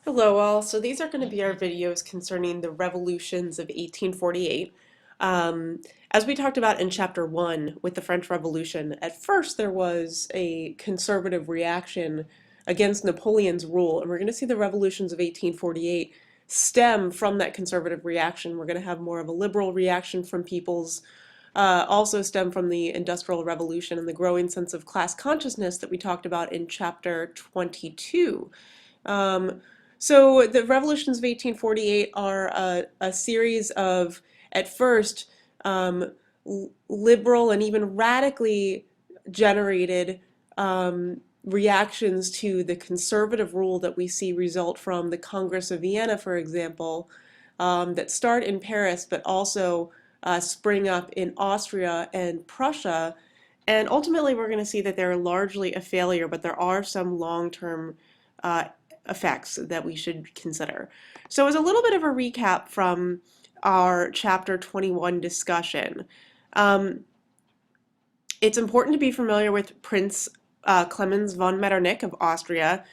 Hello all, so these are going to be our videos concerning the revolutions of 1848. As we talked about in chapter 1 with the French Revolution, at first there was a conservative reaction against Napoleon's rule, and we're going to see the revolutions of 1848 stem from that conservative reaction. We're going to have more of a liberal reaction from peoples, also stem from the Industrial Revolution and the growing sense of class consciousness that we talked about in chapter 22. Um, so the revolutions of 1848 are a series of, at first, liberal and even radically generated reactions to the conservative rule that we see result from the Congress of Vienna, for example, that start in Paris but also spring up in Austria and Prussia. And ultimately, we're going to see that they're largely a failure, but there are some long-term uh, effects that we should consider. So as a little bit of a recap from our chapter 21 discussion, um, it's important to be familiar with Prince Clemens von Metternich of Austria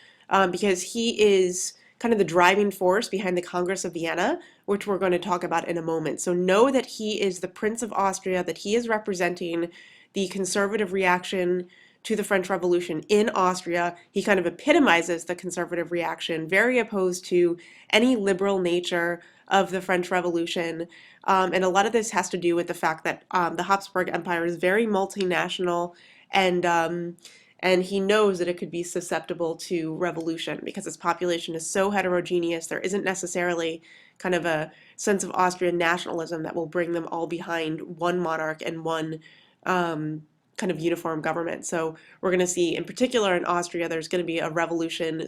because he is kind of the driving force behind the Congress of Vienna, which we're going to talk about in a moment. So know that he is the Prince of Austria, that he is representing the conservative reaction to the French Revolution in Austria. He kind of epitomizes the conservative reaction, very opposed to any liberal nature of the French Revolution. And a lot of this has to do with the fact that the Habsburg Empire is very multinational, and he knows that it could be susceptible to revolution because its population is so heterogeneous. There isn't necessarily kind of a sense of Austrian nationalism that will bring them all behind one monarch and one kind of uniform government. So we're going to see, in particular in Austria, there's going to be a revolution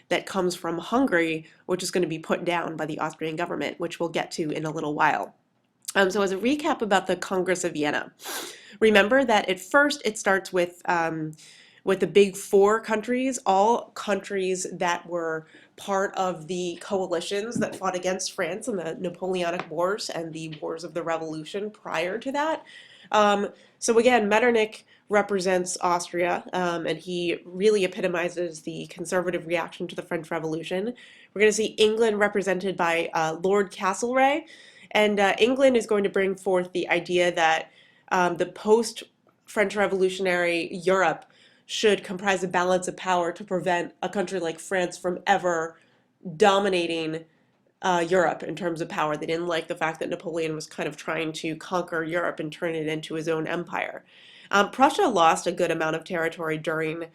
that comes from Hungary, which is going to be put down by the Austrian government, which we'll get to in a little while. So as a recap about the Congress of Vienna, remember that at first it starts with the big four countries, all countries that were part of the coalitions that fought against France in the Napoleonic Wars and the Wars of the Revolution prior to that. Um, so again, Metternich represents Austria, and he really epitomizes the conservative reaction to the French Revolution. We're going to see England represented by Lord Castlereagh, and England is going to bring forth the idea that the post-French Revolutionary Europe should comprise a balance of power to prevent a country like France from ever dominating Europe in terms of power. They didn't like the fact that Napoleon was kind of trying to conquer Europe and turn it into his own empire. Prussia lost a good amount of territory during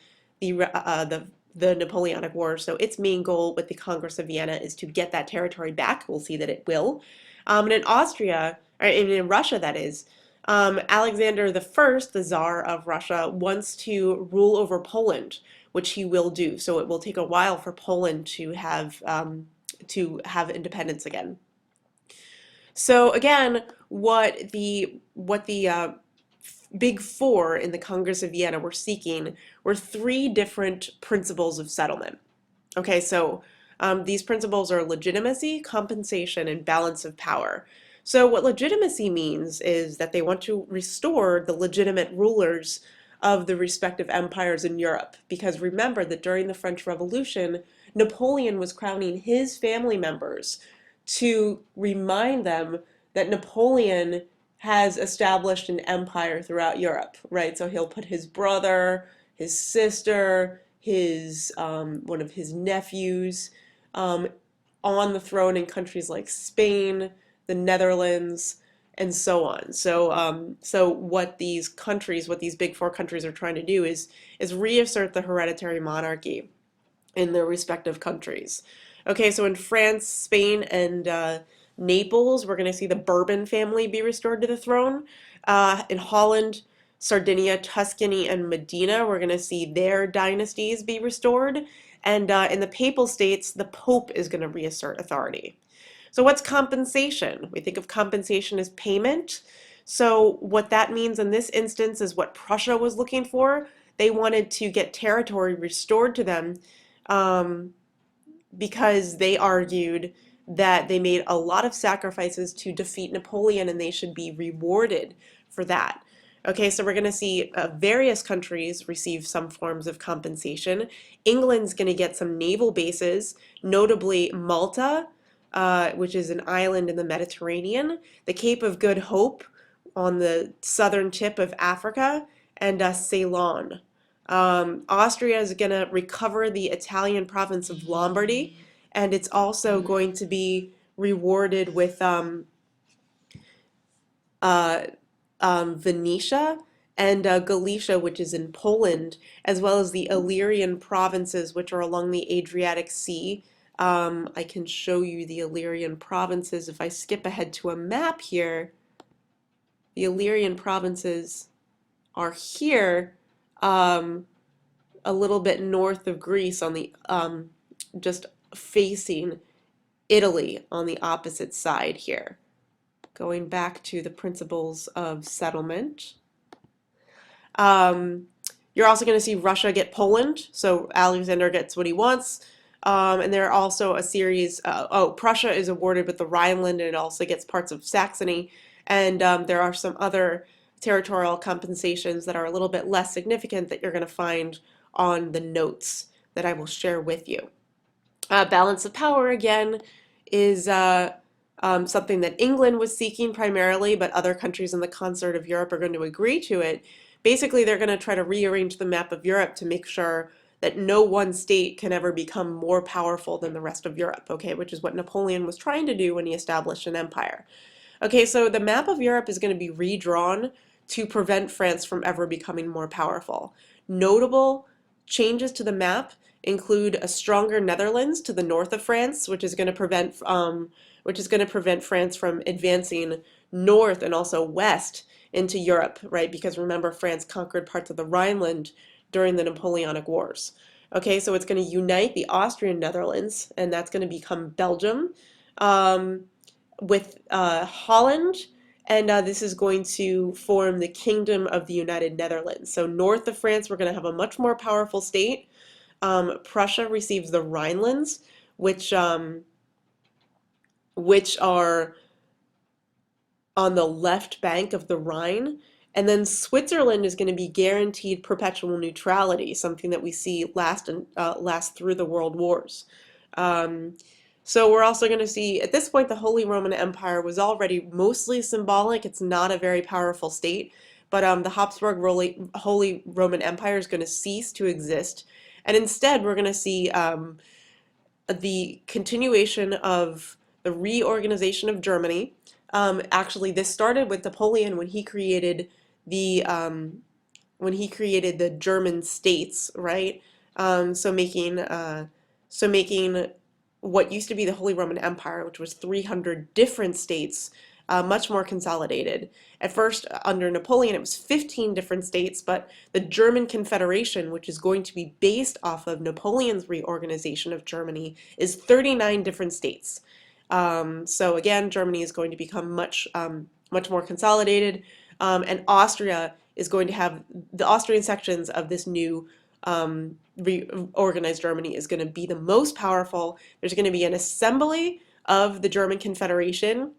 the Napoleonic Wars, so its main goal with the Congress of Vienna is to get that territory back. We'll see that it will. And in Austria, or in Russia, that is, Alexander the First, the Tsar of Russia, wants to rule over Poland, which he will do. So it will take a while for Poland to have independence again. So again, what the Big Four in the Congress of Vienna were seeking were three different principles of settlement. Okay, so these principles are legitimacy, compensation, and balance of power. So what legitimacy means is that they want to restore the legitimate rulers of the respective empires in Europe. Because remember that during the French Revolution, Napoleon was crowning his family members to remind them that Napoleon has established an empire throughout Europe, right? So he'll put his brother, his sister, his one of his nephews on the throne in countries like Spain, the Netherlands, and so on. So what these countries, what these big four countries are trying to do is reassert the hereditary monarchy in their respective countries. Okay, so in France, Spain, and Naples, we're going to see the Bourbon family be restored to the throne. In Holland, Sardinia, Tuscany, and Modena, we're going to see their dynasties be restored. And in the Papal States, the Pope is going to reassert authority. So what's compensation? We think of compensation as payment. So what that means in this instance is what Prussia was looking for. They wanted to get territory restored to them because they argued that they made a lot of sacrifices to defeat Napoleon and they should be rewarded for that. Okay, so we're going to see various countries receive some forms of compensation. England's going to get some naval bases, notably Malta, which is an island in the Mediterranean, the Cape of Good Hope on the southern tip of Africa, and Ceylon. Austria is going to recover the Italian province of Lombardy, and it's also going to be rewarded with uh, Venetia and Galicia, which is in Poland, as well as the Illyrian provinces, which are along the Adriatic Sea. I can show you the Illyrian provinces if I skip ahead to a map here. The Illyrian provinces are here, um, a little bit north of Greece on the just facing Italy on the opposite side here. Going back to the principles of settlement. Um, you're also going to see Russia get Poland, so Alexander gets what he wants. And there are also a series, Prussia is awarded with the Rhineland, and it also gets parts of Saxony. And there are some other territorial compensations that are a little bit less significant that you're going to find on the notes that I will share with you. Balance of power, again, is something that England was seeking primarily, but other countries in the concert of Europe are going to agree to it. Basically, they're going to try to rearrange the map of Europe to make sure that no one state can ever become more powerful than the rest of Europe, okay, which is what Napoleon was trying to do when he established an empire. Okay, so the map of Europe is going to be redrawn to prevent France from ever becoming more powerful. Notable changes to the map include a stronger Netherlands to the north of France, which is going to prevent France from advancing north and also west into Europe, right? Because remember, France conquered parts of the Rhineland during the Napoleonic Wars. Okay, so it's going to unite the Austrian Netherlands, and that's going to become Belgium, with Holland, and this is going to form the Kingdom of the United Netherlands. So north of France, we're going to have a much more powerful state. Prussia receives the Rhinelands, which are on the left bank of the Rhine. And then Switzerland is going to be guaranteed perpetual neutrality, something that we see last through the world wars. So we're also going to see, at this point, the Holy Roman Empire was already mostly symbolic. It's not a very powerful state, but the Habsburg Holy Roman Empire is going to cease to exist. And instead, we're going to see the continuation of the reorganization of Germany. Actually, this started with Napoleon when he created the German states, right? So making what used to be the Holy Roman Empire, which was 300 different states, much more consolidated. At first, under Napoleon, it was 15 different states, but the German Confederation, which is going to be based off of Napoleon's reorganization of Germany, is 39 different states. So again, Germany is going to become much more consolidated, and Austria is going to have the Austrian sections of this new reorganized Germany is going to be the most powerful. There's going to be an assembly of the German Confederation,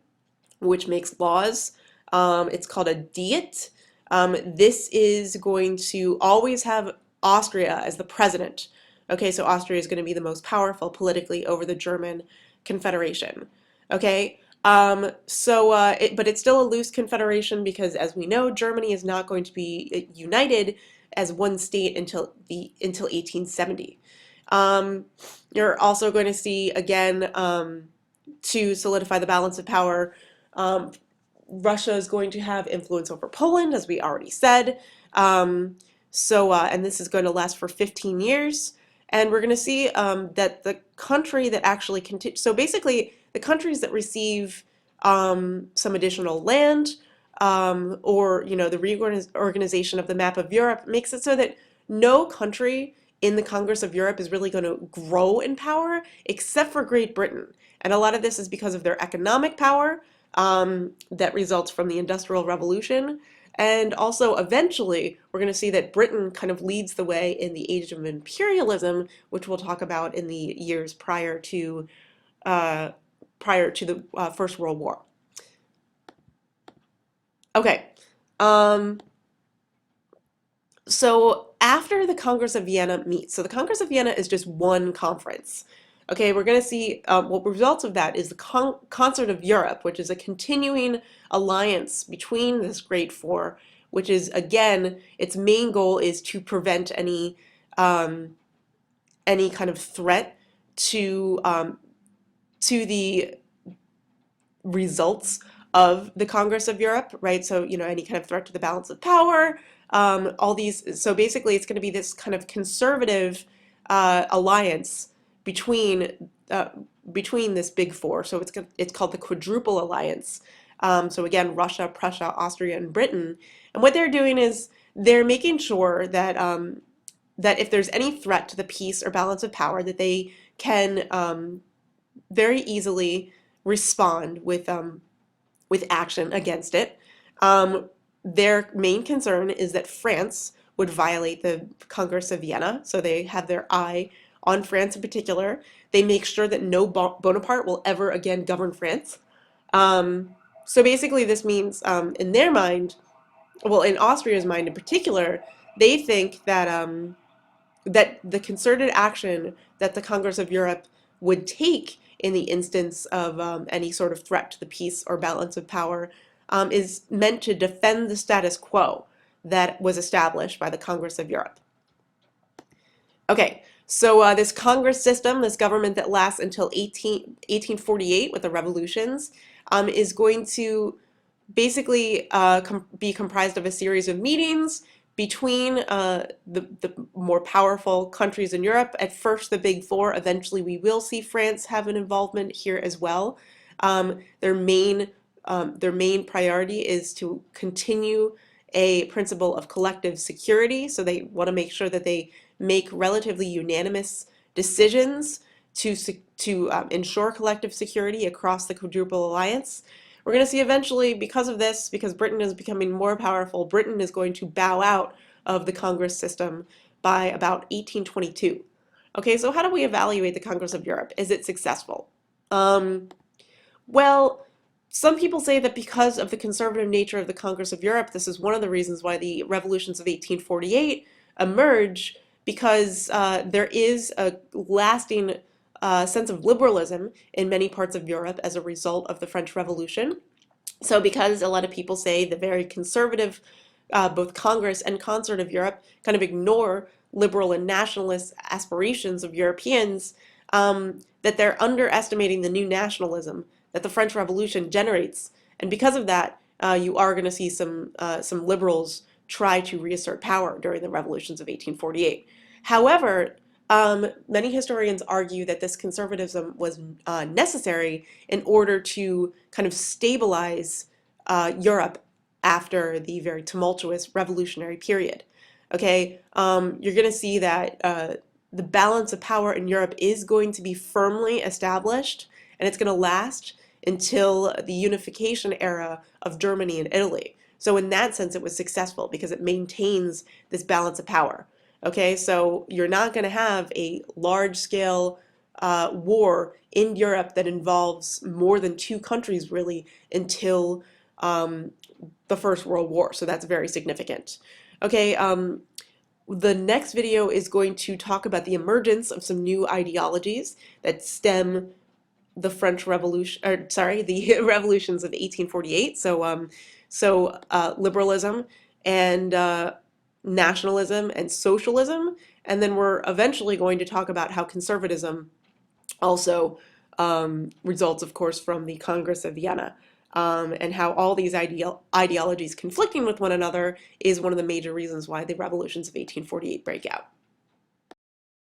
which makes laws. It's called a Diet. This is going to always have Austria as the president. Okay, so Austria is going to be the most powerful politically over the German Confederation. Okay, but it's still a loose confederation because, as we know, Germany is not going to be united as one state until 1870. You're also going to see, again, to solidify the balance of power, Russia is going to have influence over Poland, as we already said. And this is going to last for 15 years. And we're going to see that the country that actually continues, so basically the countries that receive some additional land, or the reorganization of the map of Europe makes it so that no country in the Congress of Europe is really going to grow in power except for Great Britain. And a lot of this is because of their economic power that results from the Industrial Revolution. And also, eventually, we're going to see that Britain kind of leads the way in the age of imperialism, which we'll talk about in the years prior to the First World War. Okay. So after the Congress of Vienna meets, so the Congress of Vienna is just one conference. Okay, we're going to see what results of that is the Concert of Europe, which is a continuing alliance between this great four, which is, again, its main goal is to prevent any kind of threat to the results of the Congress of Europe, right? So, any kind of threat to the balance of power, all these. So basically, it's going to be this kind of conservative alliance between between this big four. So it's called the Quadruple Alliance. So again, Russia, Prussia, Austria, and Britain. And what they're doing is they're making sure that that if there's any threat to the peace or balance of power, that they can very easily respond with action against it. Their main concern is that France would violate the Congress of Vienna, so they have their eye on France in particular. They make sure that no Bonaparte will ever again govern France. So basically, this means, in their mind, well, in Austria's mind in particular, they think that the concerted action that the Congress of Europe would take in the instance of any sort of threat to the peace or balance of power is meant to defend the status quo that was established by the Congress of Europe. Okay, so this Congress system, this government that lasts until 1848 with the revolutions, is going to basically be comprised of a series of meetings between the more powerful countries in Europe. At first, the big four. Eventually, we will see France have an involvement here as well. Their main priority is to continue a principle of collective security. So they want to make sure that they make relatively unanimous decisions to ensure collective security across the Quadruple Alliance. We're going to see eventually, because of this, because Britain is becoming more powerful, Britain is going to bow out of the Congress system by about 1822. Okay, so how do we evaluate the Congress of Europe? Is it successful? Well, some people say that because of the conservative nature of the Congress of Europe, this is one of the reasons why the revolutions of 1848 emerge, because there is a lasting sense of liberalism in many parts of Europe as a result of the French Revolution. So because a lot of people say the very conservative, both Congress and Concert of Europe kind of ignore liberal and nationalist aspirations of Europeans, that they're underestimating the new nationalism that the French Revolution generates. And because of that, you are going to see some liberals try to reassert power during the revolutions of 1848. However, many historians argue that this conservatism was necessary in order to kind of stabilize Europe after the very tumultuous revolutionary period. Okay, you're going to see that the balance of power in Europe is going to be firmly established, and it's going to last until the unification era of Germany and Italy. So in that sense, it was successful because it maintains this balance of power. Okay, so you're not going to have a large-scale war in Europe that involves more than two countries really until the First World War. So that's very significant. Okay, the next video is going to talk about the emergence of some new ideologies that stem the French Revolution, or sorry, the revolutions of 1848. So liberalism and nationalism and socialism, and then we're eventually going to talk about how conservatism also results, of course, from the Congress of Vienna, and how all these ideologies conflicting with one another is one of the major reasons why the revolutions of 1848 break out.